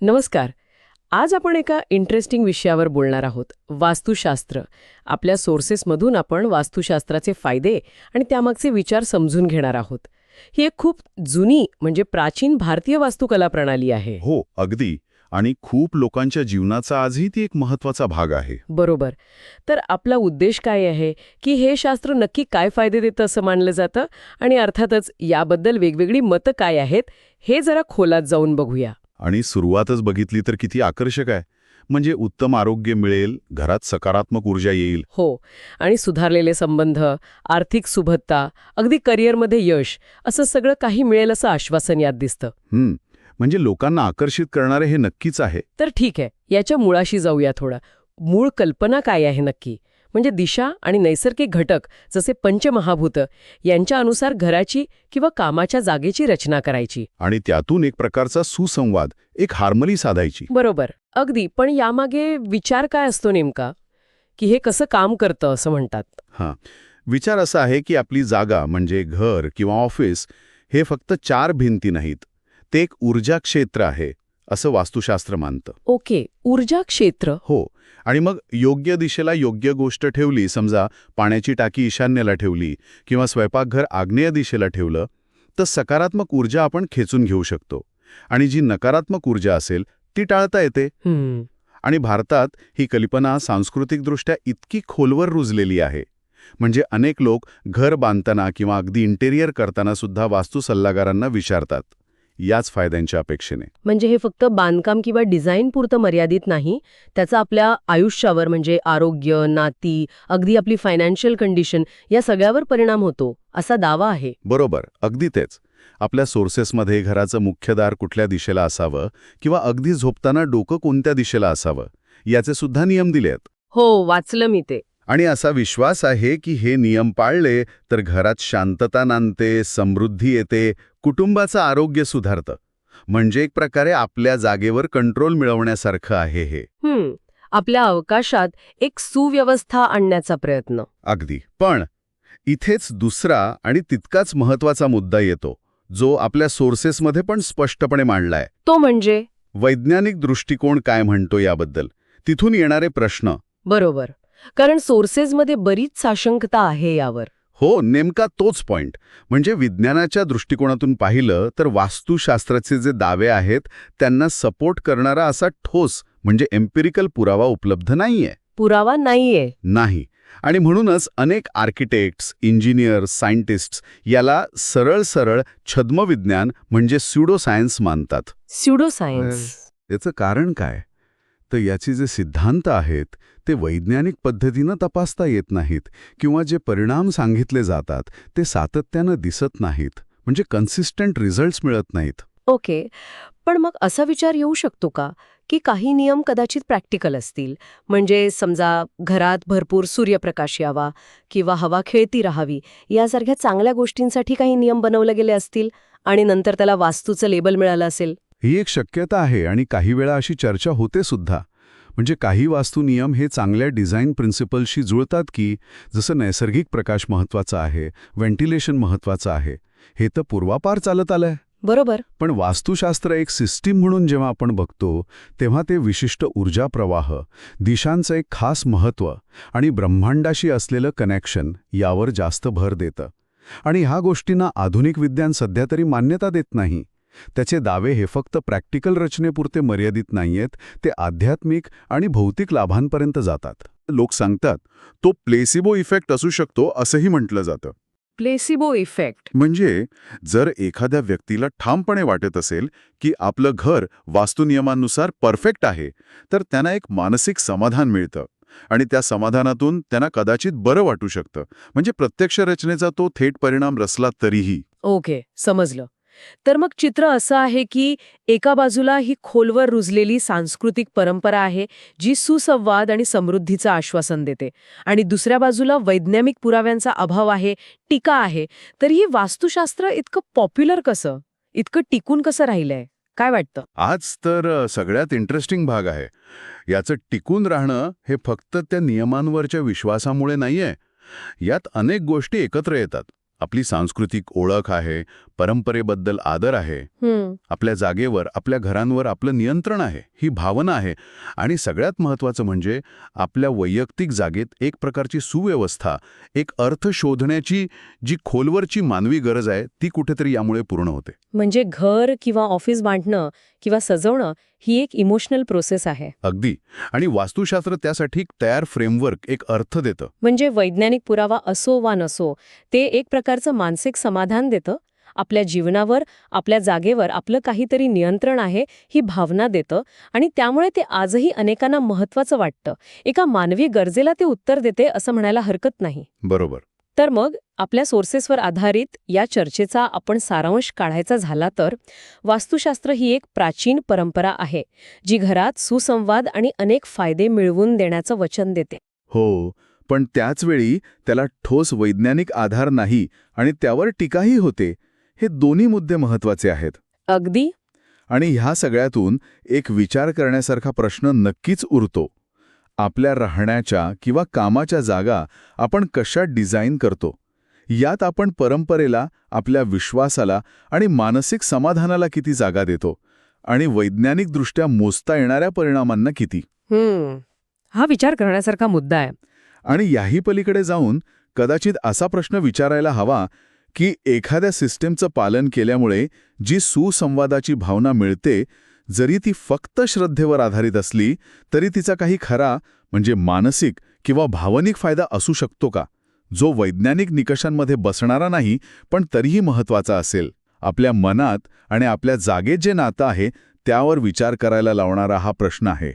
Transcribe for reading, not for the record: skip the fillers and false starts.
नमस्कार. आज आपण एका इंटरेस्टिंग विषयावर बोलणार आहोत, वास्तुशास्त्र. आपल्या सोर्सेसमधून आपण वास्तुशास्त्राचे फायदे आणि त्यामागचे विचार समजून घेणार आहोत. ही एक खूप जुनी म्हणजे प्राचीन भारतीय वास्तुकला प्रणाली आहे. हो, अगदी. आणि खूप लोकांच्या जीवनाचा आजही ती एक महत्वाचा भाग आहे. बरोबर. तर आपला उद्देश काय आहे की हे शास्त्र नक्की काय फायदे देतं असं मानलं जातं, आणि अर्थातच याबद्दल वेगवेगळी मतं काय आहेत हे जरा खोलात जाऊन बघूया. आणि सुरुवातच बघितली तर किती आकर्षक आहे. म्हणजे उत्तम आरोग्य मिळेल, घरात सकारात्मक ऊर्जा येईल. हो, आणि सुधारलेले संबंध, आर्थिक सुबत्ता, अगदी करिअरमध्ये यश, असं सगळं काही मिळेल असं आश्वासन यात दिसतं. म्हणजे लोकांना आकर्षित करणारे हे नक्कीच आहे. तर ठीक आहे, याच्या मुळाशी जाऊया थोडा. मूळ कल्पना काय आहे नक्की? म्हणजे दिशा आणि नैसर्गिक घटक जसे पंचमहाभूत यांच्या अनुसार घराची किंवा कामाच्या जागेची रचना करायची. आणि त्यातून एक प्रकारचा सुसंवाद, एक हार्मनी साधायची. बरोबर, अगदी. पण यामागे विचार काय असतो नेमका, की हे कसं काम करतं असं म्हणतात? विचार असा आहे की आपली जागा म्हणजे घर किंवा ऑफिस हे फक्त 4 भिंती नाहीत. ते एक ऊर्जा क्षेत्र आहे, असं वास्तुशास्त्र मानतं. ओके, ऊर्जा क्षेत्र. हो. आणि मग योग्य दिशेला योग्य गोष्ट ठेवली, समजा पाण्याची टाकी ईशान्येला ठेवली किंवा स्वयंपाकघर आग्नेय दिशेला ठेवलं, तर सकारात्मक ऊर्जा आपण खेचून घेऊ शकतो. आणि जी नकारात्मक ऊर्जा असेल ती टाळता येते. आणि भारतात ही कल्पना सांस्कृतिकदृष्ट्या इतकी खोलवर रुजलेली आहे. म्हणजे अनेक लोक घर बांधताना किंवा अगदी इंटेरियर करताना सुद्धा वास्तू सल्लागारांना विचारतात, याच फायद्यांच्या अपेक्षेने. म्हणजे हे फक्त बांधकाम किंवा डिझाईन पुरतं मर्यादित नाही, त्याचा आपल्या आयुष्यावर म्हणजे आरोग्य, नाती, अगदी आपली फायनान्शियल कंडिशन या सगळ्यावर परिणाम होतो असा दावा आहे. बरोबर, अगदी तेच. आपल्या सोर्सेसमध्ये घराचं मुख्य दार कुठल्या दिशेला असावं किंवा अगदी झोपताना डोकं कोणत्या दिशेला असावं याचे सुद्धा नियम दिलेत. हो, वाचलं मी ते. आणि असा विश्वास आहे की हे नियम पाळले तर घरात शांतता नांदते, समृद्धी येते, कुटुंबाचं आरोग्य सुधारतं. म्हणजे एक प्रकारे आपल्या जागेवर कंट्रोल मिळवण्यासारखं आहे हे. आपल्या अवकाशात एक सुव्यवस्था आणण्याचा प्रयत्न. अगदी. पण इथेच दुसरा आणि तितकाच महत्वाचा मुद्दा येतो, जो आपल्या सोर्सेसमध्ये पण स्पष्टपणे मांडलाय. तो म्हणजे वैज्ञानिक दृष्टिकोन काय म्हणतो याबद्दल, तिथून येणारे प्रश्न. बरोबर, कारण सोर्सेसमध्ये बरीच साशंकता आहे यावर. हो, नेमका तोच पॉइंट. म्हणजे विज्ञानाच्या दृष्टिकोनातून पाहिलं तर वास्तुशास्त्राचे जे दावे आहेत त्यांना सपोर्ट करणारा असा ठोस म्हणजे एम्पिरिकल पुरावा उपलब्ध नाहीये. पुरावा नाहीये. नाही. आणि म्हणूनच अनेक आर्किटेक्ट्स, इंजिनियर्स, सायंटिस्ट्स याला सरळ सरळ छद्मविज्ञान म्हणजे स्युडो सायन्स मानतात. Pseudo science. याचं कारण काय? तर याचे जे सिद्धांत आहेत ते वैज्ञानिक पद्धतीनं तपासता येत नाहीत किंवा जे परिणाम सांगितले जातात ते सातत्यानं दिसत नाहीत. म्हणजे कन्सिस्टंट रिझल्ट्स मिळत नाहीत. ओके, पण मग असा विचार येऊ शकतो का की काही नियम कदाचित प्रॅक्टिकल असतील? म्हणजे समजा घरात भरपूर सूर्यप्रकाश यावा किंवा हवा खेळती राहावी यासारख्या चांगल्या गोष्टींसाठी काही नियम बनवले गेले असतील आणि नंतर त्याला वास्तूचं लेबल मिळालं असेल. ही एक शक्यता आहे आणि काही वेळा अशी चर्चा होते सुद्धा. म्हणजे काही वास्तू नियम हे चांगल्या डिझाईन प्रिन्सिपल्सशी जुळतात की जसं नैसर्गिक प्रकाश महत्वाचा आहे, व्हेंटिलेशन महत्वाचं आहे, हे तर पूर्वापार चालत आलंय. बरोबर. पण वास्तुशास्त्र एक सिस्टीम म्हणून जेव्हा आपण बघतो तेव्हा ते विशिष्ट ऊर्जा प्रवाह, दिशांचं एक खास महत्त्व आणि ब्रह्मांडाशी असलेलं कनेक्शन यावर जास्त भर देतं. आणि ह्या गोष्टींना आधुनिक विज्ञान सध्या तरी मान्यता देत नाही. त्याचे दावे हे फक्त प्रॅक्टिकल रचनेपुरते मर्यादित नाहीयेत, ते आध्यात्मिक आणि भौतिक लाभांपर्यंत जातात. लोक सांगतात तो प्लेसिबो इफेक्ट असू शकतो असंही म्हटलं जातं. प्लेसिबो इफेक्ट म्हणजे जर एखाद्या व्यक्तीला ठामपणे वाटत असेल की आपलं घर वास्तुनियमांनुसार परफेक्ट आहे, तर त्यांना एक मानसिक समाधान मिळतं आणि त्या समाधानातून त्यांना कदाचित बरं वाटू शकतं. म्हणजे प्रत्यक्ष रचनेचा तो थेट परिणाम रचला तरीही. ओके, समजलं. तर मग चित्र असं आहे की एका बाजूला ही खोलवर रुजलेली सांस्कृतिक परंपरा आहे जी सुसंवाद आणि समृद्धीचं आश्वासन देते, आणि दुसऱ्या बाजूला वैज्ञानिक पुराव्यांचा अभाव आहे, टीका आहे. तर ही वास्तुशास्त्र इतकं पॉप्युलर कसं, इतकं टिकून कसं राहिलंय? काय वाटतं? आज तर सगळ्यात इंटरेस्टिंग भाग आहे. याचं टिकून राहणं हे फक्त त्या नियमांवरच्या विश्वासामुळे नाहीये. यात अनेक गोष्टी एकत्र येतात. आपली सांस्कृतिक ओळख आहे, परंपरेबद्दल आदर आहे, आपल्या जागेवर, आपल्या घरांवर आपलं नियंत्रण आहे, ही भावना आहे. आणि सगळ्यात महत्त्वाचं म्हणजे आपल्या वैयक्तिक जागेत एक प्रकारची सुव्यवस्था, एक अर्थ शोधण्याची जी खोलवरची मानवी गरज आहे ती कुठेतरी यामुळे पूर्ण होते. म्हणजे घर किंवा ऑफिस बांधणं किंवा सजवणं ही एक इमोशनल प्रोसेस आहे. अगदी. आणि वास्तुशास्त्र त्यासाठी एक तयार फ्रेमवर्क, एक अर्थ देतं. म्हणजे वैज्ञानिक पुरावा असो वा नसो, ते एक प्रकारचं मानसिक समाधान देतं. आपल्या जीवनावर, आपल्या जागेवर आपलं काहीतरी नियंत्रण आहे ही भावना देतं आणि त्यामुळे ते आजही अनेकांना महत्त्वाचं वाटतं. एका मानवी गरजेला ते उत्तर देते असं म्हणायला हरकत नाही. बरोबर. तर मग आपल्या सोर्सेसवर आधारित या चर्चेचा आपण सारांश काढायचा झाला तर वास्तुशास्त्र ही एक प्राचीन परंपरा आहे जी घरात सुसंवाद आणि अनेक फायदे मिळवून देण्याचं वचन देते. हो, पण त्याचवेळी त्याला ठोस वैज्ञानिक आधार नाही आणि त्यावर टीकाही होते. हे दोन्ही मुद्दे महत्त्वाचे आहेत. अगदी. आणि ह्या सगळ्यातून एक विचार करण्यासारखा प्रश्न नक्कीच उरतो. आपल्या राहण्याच्या किंवा कामाच्या जागा आपण कशा डिझाईन करतो? यात आपण परंपरेला, आपल्या विश्वासाला आणि मानसिक समाधानाला किती जागा देतो? आणि वैज्ञानिकदृष्ट्या मोजता येणाऱ्या परिणामांना किती? हा विचार करण्यासारखा मुद्दा आहे. आणि याही पलीकडे जाऊन कदाचित असा प्रश्न विचारायला हवा की एखाद्या सिस्टीमचं पालन केल्यामुळे जी सुसंवादाची भावना मिळते, जरी ती फक्त श्रद्धेवर आधारित असली तरी तिचा काही खरा म्हणजे मानसिक किंवा भावनिक फायदा असू शकतो का, जो वैज्ञानिक निकषांमध्ये बसणारा नाही पण तरीही महत्त्वाचा असेल? आपल्या मनात आणि आपल्या जागेत जे नातं आहे त्यावर विचार करायला लावणारा हा प्रश्न आहे.